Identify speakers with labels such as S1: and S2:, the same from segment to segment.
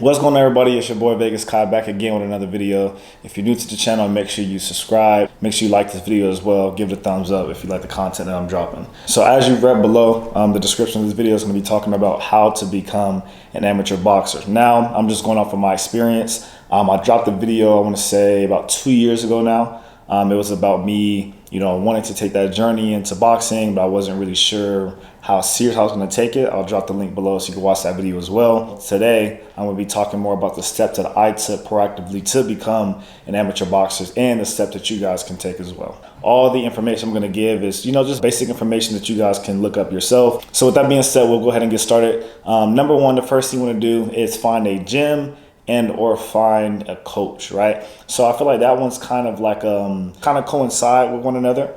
S1: What's going on, everybody? It's your boy Vegas Kai back again with another video. If you're new to the channel, make sure you subscribe. Make sure you like this video as well. Give it a thumbs up if you like the content that I'm dropping. So as you've read below, the description of this video is going to be talking about how to become an amateur boxer. Now, I'm just going off of my experience. I dropped the video, I want to say about 2 years ago now. It was about me, wanting to take that journey into boxing, but I wasn't really sure how serious I was going to take it. I'll drop the link below so you can watch that video as well. Today, I'm going to be talking more about the steps that I took proactively to become an amateur boxer and the steps that you guys can take as well. All the information I'm going to give is, just basic information that you guys can look up yourself. So with that being said, we'll go ahead and get started. Number one, the first thing you want to do is find a gym and or find a coach, right? So I feel like that one's kind of like kind of coincide with one another.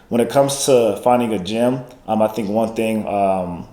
S1: When it comes to finding a gym, I think one thing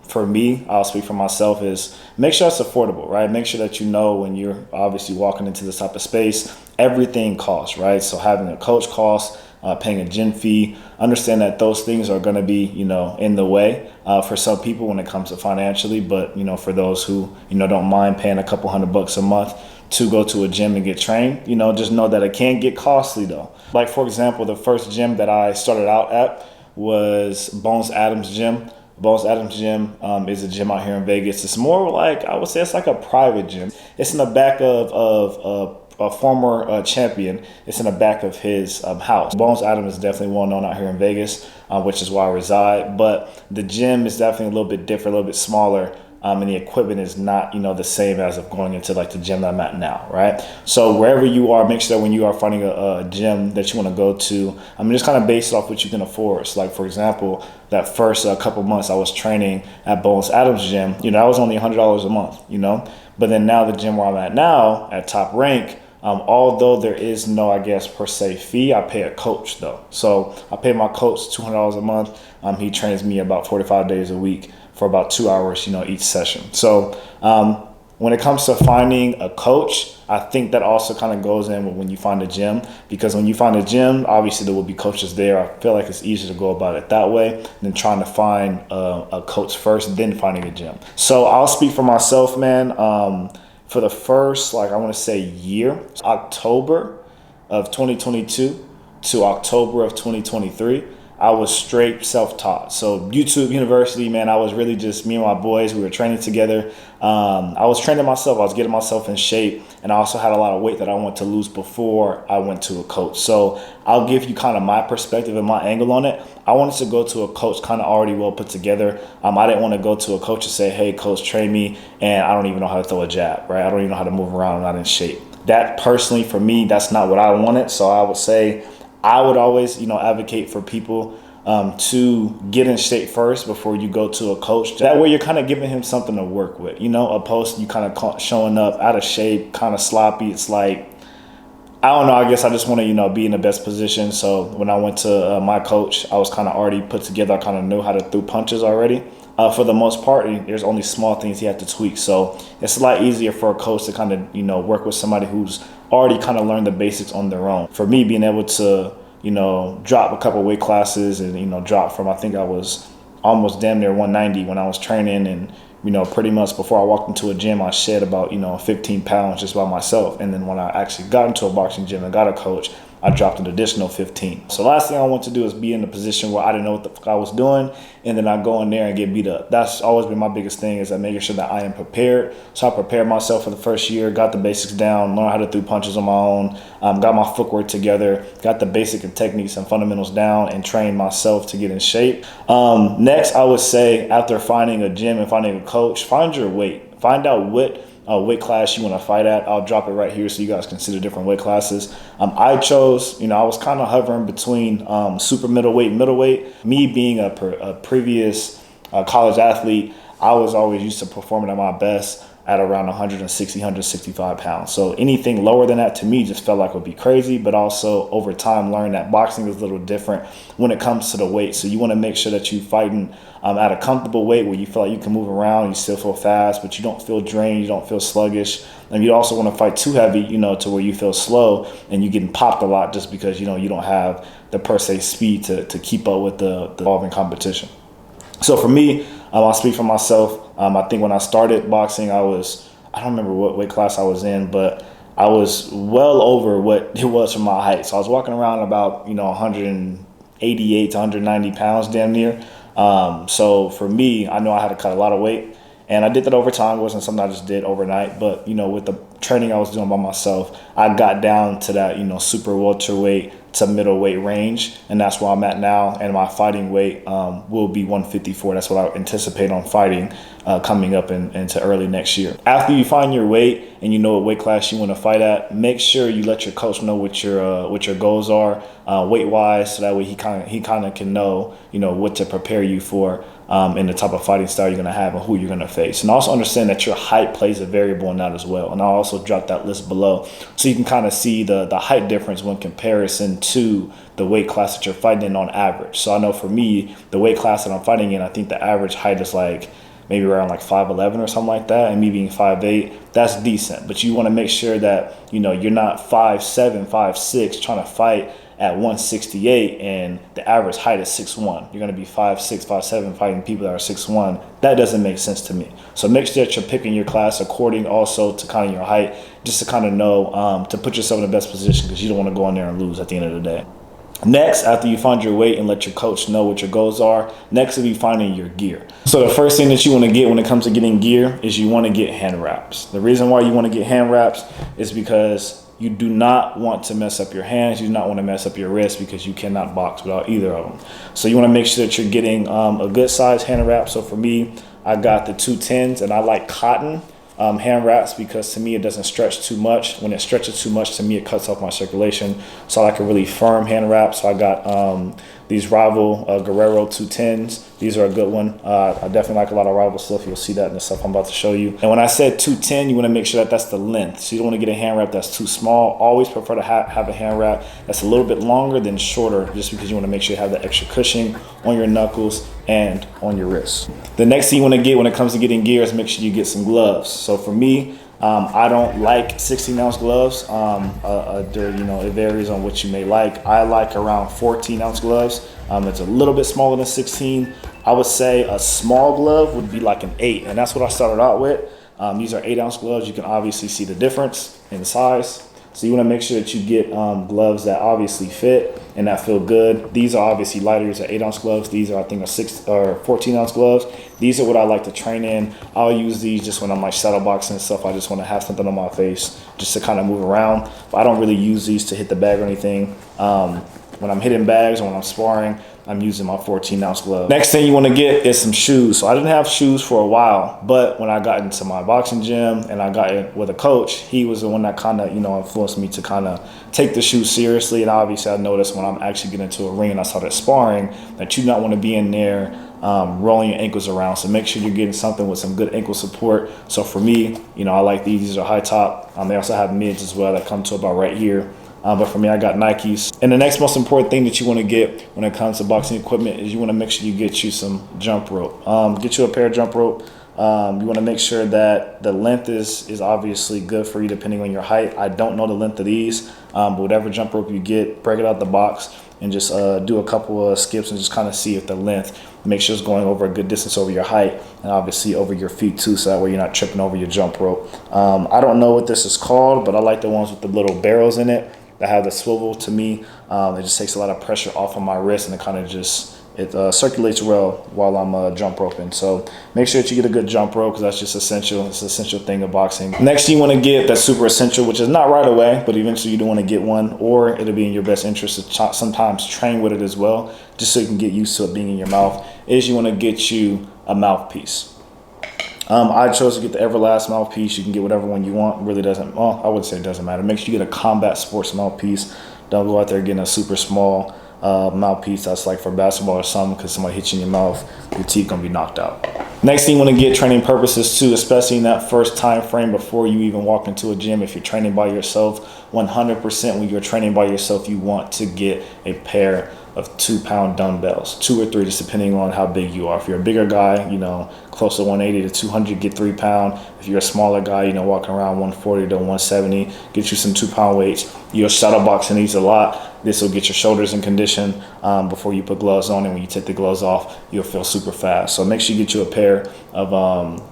S1: for me, I'll speak for myself, is make sure it's affordable, right? Make sure that when you're obviously walking into this type of space, everything costs, right? So having a coach costs, paying a gym fee, understand that those things are going to be, in the way for some people when it comes to financially, but, for those who, don't mind paying a couple $100 a month to go to a gym and get trained, just know that it can get costly though. Like for example, the first gym that I started out at was Bones Adams Gym. Bones Adams Gym is a gym out here in Vegas. It's more like, I would say it's like a private gym. It's in the back of a former champion. It's in the back of his house. Bones Adams is definitely well known out here in Vegas, which is where I reside. But the gym is definitely a little bit different, a little bit smaller. And the equipment is not, the same as of going into like the gym that I'm at now, right? So wherever you are, make sure that when you are finding a gym that you want to go to, just kind of based off what you can afford. So like, for example, that first couple months I was training at Bones Adams Gym, that was only $100 a month, But then now the gym where I'm at now, at Top Rank, although there is no, I guess, per se fee, I pay a coach though. So I pay my coach $200 a month. He trains me about 45 days a week for about 2 hours, each session. So when it comes to finding a coach, I think that also kind of goes in when you find a gym, because when you find a gym, obviously there will be coaches there. I feel like it's easier to go about it that way than trying to find a coach first, then finding a gym. So I'll speak for myself, man. For the first, I want to say year, October of 2022 to October of 2023, I was straight self-taught. So YouTube University, man, I was really just me and my boys. We were training together. I was training myself. I was getting myself in shape. And I also had a lot of weight that I wanted to lose before I went to a coach. So I'll give you kind of my perspective and my angle on it. I wanted to go to a coach kind of already well put together. I didn't want to go to a coach and say, hey, coach, train me, and I don't even know how to throw a jab, right? I don't even know how to move around. I'm not in shape. That personally, for me, that's not what I wanted. So I would say I would always, advocate for people to get in shape first before you go to a coach. That way you're kind of giving him something to work with, opposed to you kind of showing up out of shape, kind of sloppy. It's like, I don't know, I guess I just want to, be in the best position. So when I went to my coach, I was kind of already put together. I kind of knew how to throw punches already. For the most part, there's only small things he had to tweak. So it's a lot easier for a coach to kind of, work with somebody who's already kind of learned the basics on their own. For me, being able to, drop a couple weight classes and, drop from, I think I was almost damn near 190 when I was training. And, pretty much before I walked into a gym, I shed about, 15 pounds just by myself. And then when I actually got into a boxing gym and got a coach, I dropped an additional 15. So last thing I want to do is be in a position where I didn't know what the fuck I was doing, and then I go in there and get beat up. That's always been my biggest thing, is that making sure that I am prepared. So I prepared myself for the first year, got the basics down, learned how to throw punches on my own, got my footwork together, got the basic techniques and fundamentals down, and trained myself to get in shape. Next, I would say, after finding a gym and finding a coach, find your weight. Find out what weight class you want to fight at. I'll drop it right here so you guys consider different weight classes. I chose, I was kind of hovering between super middleweight and middleweight. Me being a previous college athlete, I was always used to performing at my best at around 160, 165 pounds. So anything lower than that to me just felt like it would be crazy, but also over time learned that boxing is a little different when it comes to the weight. So you want to make sure that you're fighting at a comfortable weight where you feel like you can move around, you still feel fast, but you don't feel drained, you don't feel sluggish. And you also want to fight too heavy, to where you feel slow and you're getting popped a lot just because, you don't have the per se speed to keep up with the evolving competition. So for me, I'll speak for myself. I think when I started boxing, I was I don't remember what weight class I was in, but I was well over what it was for my height. So I was walking around about, 188 to 190 pounds damn near. So for me, I know I had to cut a lot of weight, and I did that over time. It wasn't something I just did overnight, but with the training I was doing by myself, I got down to that, super welterweight to middleweight range, and that's where I'm at now. And my fighting weight will be 154. That's what I anticipate on fighting coming up into early next year. After you find your weight and you know what weight class you want to fight at, make sure you let your coach know what your goals are weight wise, so that way he kind of can know what to prepare you for and the type of fighting style you're going to have and who you're going to face. And also understand that your height plays a variable in that as well. And I'll also drop that list below so you can kind of see the height difference when comparison to the weight class that you're fighting in on average. So I know for me, the weight class that I'm fighting in, I think the average height is like maybe around like 5'11" or something like that, and me being 5'8", that's decent. But you want to make sure that you're not 5'7", 5'6", trying to fight at 168 and the average height is 6'1". You're going to be 5'6", 5'7", fighting people that are 6'1". That doesn't make sense to me. So make sure that you're picking your class according also to kind of your height, just to kind of know to put yourself in the best position, because you don't want to go in there and lose at the end of the day. Next, after you find your weight and let your coach know what your goals are, next will be finding your gear. So the first thing that you want to get when it comes to getting gear is you want to get hand wraps. The reason why you want to get hand wraps is because you do not want to mess up your hands. You do not want to mess up your wrists, because you cannot box without either of them. So you want to make sure that you're getting a good size hand wrap. So for me, I got the 210s, and I like cotton hand wraps because to me it doesn't stretch too much. When it stretches too much, to me it cuts off my circulation. So I like a really firm hand wrap. So I got these Rival Guerrero 210s. These are a good one. I definitely like a lot of Rival stuff. You'll see that in the stuff I'm about to show you. And when I said 210, you want to make sure that that's the length. So you don't want to get a hand wrap that's too small. Always prefer to have a hand wrap that's a little bit longer than shorter, just because you want to make sure you have the extra cushioning on your knuckles and on your wrists. The next thing you want to get when it comes to getting gear is make sure you get some gloves. So for me, I don't like 16-ounce gloves. It varies on what you may like. I like around 14-ounce gloves. It's a little bit smaller than 16. I would say a small glove would be like an 8, and that's what I started out with. These are 8-ounce gloves. You can obviously see the difference in the size. So you want to make sure that you get gloves that obviously fit and that feel good. These are obviously lighter. These are 8-ounce gloves. These are, I think, 14-ounce gloves. These are what I like to train in. I'll use these just when I'm like shadow boxing and stuff. I just want to have something on my face just to kind of move around. But I don't really use these to hit the bag or anything. When I'm hitting bags or when I'm sparring, I'm using my 14-ounce glove. Next thing you want to get is some shoes. So I didn't have shoes for a while, but when I got into my boxing gym and I got in with a coach, he was the one that kind of, influenced me to kind of take the shoes seriously. And obviously I noticed when I'm actually getting into a ring and I started sparring that you not want to be in there rolling your ankles around. So make sure you're getting something with some good ankle support. So for me, I like these. These are high top. They also have mids as well that come to about right here. But for me, I got Nikes. And the next most important thing that you want to get when it comes to boxing equipment is you want to make sure you get you some jump rope. Get you a pair of jump rope. You want to make sure that the length is obviously good for you depending on your height. I don't know the length of these, but whatever jump rope you get, break it out the box and just do a couple of skips and just kind of see if the length, make sure it's going over a good distance over your height and obviously over your feet too, so that way you're not tripping over your jump rope. I don't know what this is called, but I like the ones with the little barrels in it that have the swivel. To me, it just takes a lot of pressure off of my wrist, and it kind of just circulates well while I'm jump roping. So make sure that you get a good jump rope, because that's just essential. It's an essential thing of boxing. Next thing you want to get that's super essential, which is not right away, but eventually you do want to get one, or it'll be in your best interest to sometimes train with it as well, just so you can get used to it being in your mouth, is you want to get you a mouthpiece. I chose to get the Everlast mouthpiece. You can get whatever one you want. It really doesn't, well, I would say it doesn't matter. Make sure you get a combat sports mouthpiece. Don't go out there getting a super small mouthpiece that's like for basketball or something, because somebody hits you in your mouth, your teeth gonna be knocked out. Next thing you want to get, training purposes too, especially in that first time frame before you even walk into a gym. If you're training by yourself, 100% when you're training by yourself, you want to get a pair of 2-pound dumbbells, 2 or 3, just depending on how big you are. If you're a bigger guy, you know, close to 180 to 200, get 3-pound. If you're a smaller guy, you know, walking around 140 to 170, get you some 2-pound weights. You're shadow boxing these a lot. This will get your shoulders in condition before you put gloves on, and when you take the gloves off, you'll feel super fast. So make sure you get you a pair of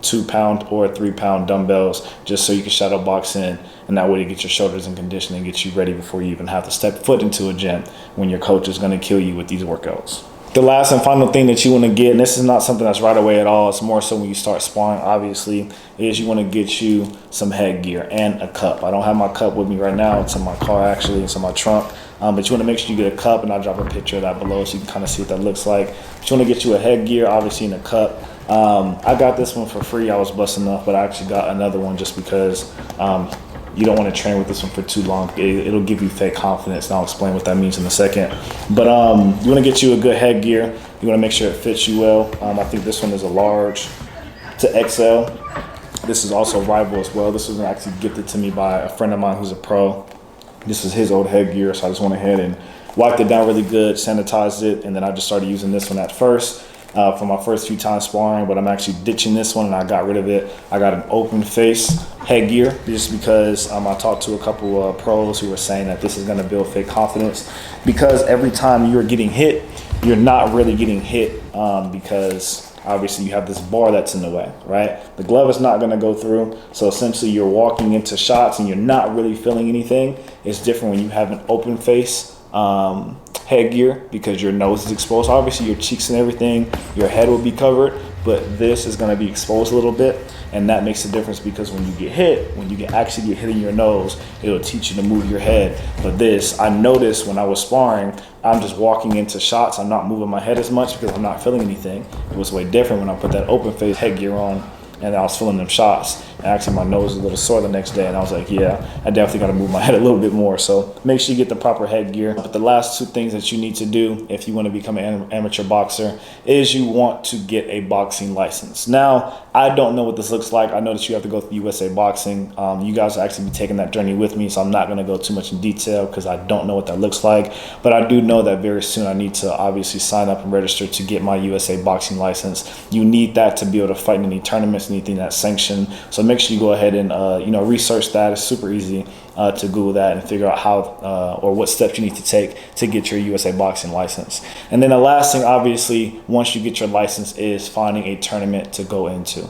S1: 2-pound or 3-pound dumbbells, just so you can shadow box in, and that way to get your shoulders in condition and get you ready before you even have to step foot into a gym when your coach is going to kill you with these workouts. The last and final thing that you want to get, and this is not something that's right away at all, it's more so when you start sparring, obviously, is you want to get you some headgear and a cup. I don't have my cup with me right now. It's in my car, actually. It's in my trunk. But you want to make sure you get a cup, and I'll drop a picture of that below so you can kind of see what that looks like. But you want to get you a headgear, obviously, in a cup. I got this one for free. I was busting up, but I actually got another one just because you don't want to train with this one for too long. It'll give you fake confidence, and I'll explain what that means in a second. But you want to get you a good headgear. You want to make sure it fits you well. I think this one is a large to XL. This is also Rival as well. This was actually gifted to me by a friend of mine who's a pro. This is his old headgear, so I just went ahead and wiped it down really good, sanitized it, and then I just started using this one at first for my first few times sparring, but I'm actually ditching this one, and I got rid of it. I got an open face headgear just because I talked to a couple pros who were saying that this is going to build fake confidence, because every time you're getting hit, you're not really getting hit because obviously you have this bar that's in the way, right? The glove is not going to go through, so essentially you're walking into shots and you're not really feeling anything. It's different when you have an open face headgear, because your nose is exposed. Obviously your cheeks and everything, your head will be covered, but this is going to be exposed a little bit, and that makes a difference, because when you get hit, when you actually get hit in your nose, it'll teach you to move your head. But this, I noticed when I was sparring, I'm just walking into shots, I'm not moving my head as much because I'm not feeling anything. It was way different when I put that open face headgear on and I was feeling them shots. And actually my nose was a little sore the next day, and I was like, yeah, I definitely got to move my head a little bit more. So make sure you get the proper headgear. But the last 2 things that you need to do if you want to become an amateur boxer is you want to get a boxing license. Now, I don't know what this looks like. I know that you have to go through USA Boxing. You guys will actually be taking that journey with me, so I'm not going to go too much in detail because I don't know what that looks like. But I do know that very soon I need to obviously sign up and register to get my USA Boxing license. You need that to be able to fight in any tournaments, anything that's sanctioned. So make sure you go ahead and research that. It's super easy to Google that and figure out how or what steps you need to take to get your USA Boxing license. And then the last thing, obviously, once you get your license, is finding a tournament to go into.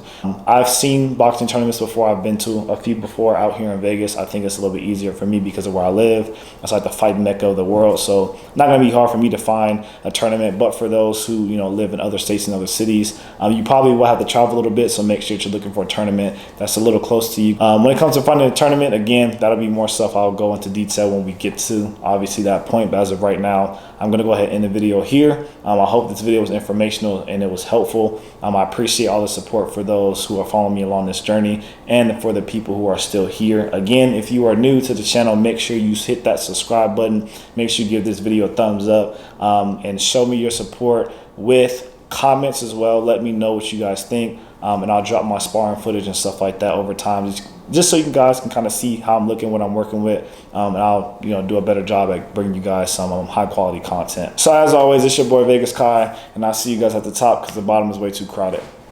S1: I've seen boxing tournaments before. I've been to a few before out here in Vegas. I think it's a little bit easier for me because of where I live. It's like the fight mecca of the world, so not going to be hard for me to find a tournament. But for those who live in other states and other cities, you probably will have to travel a little bit, so make sure that you're looking for a tournament that's a little close to you. When it comes to finding a tournament, again, that'll be more stuff I'll go into detail when we get to obviously that point. But as of right now, I'm going to go ahead and end the video here. I hope this video was informational and it was helpful. I appreciate all the support for those who are following me along this journey, and for the people who are still here. Again, if you are new to the channel, make sure you hit that subscribe button. Make sure you give this video a thumbs up, and show me your support with comments as well. Let me know what you guys think, and I'll drop my sparring footage and stuff like that over time, just so you guys can kind of see how I'm looking, what I'm working with, and I'll do a better job at bringing you guys some high quality content. So as always, it's your boy Vegas Kai, and I'll see you guys at the top because the bottom is way too crowded.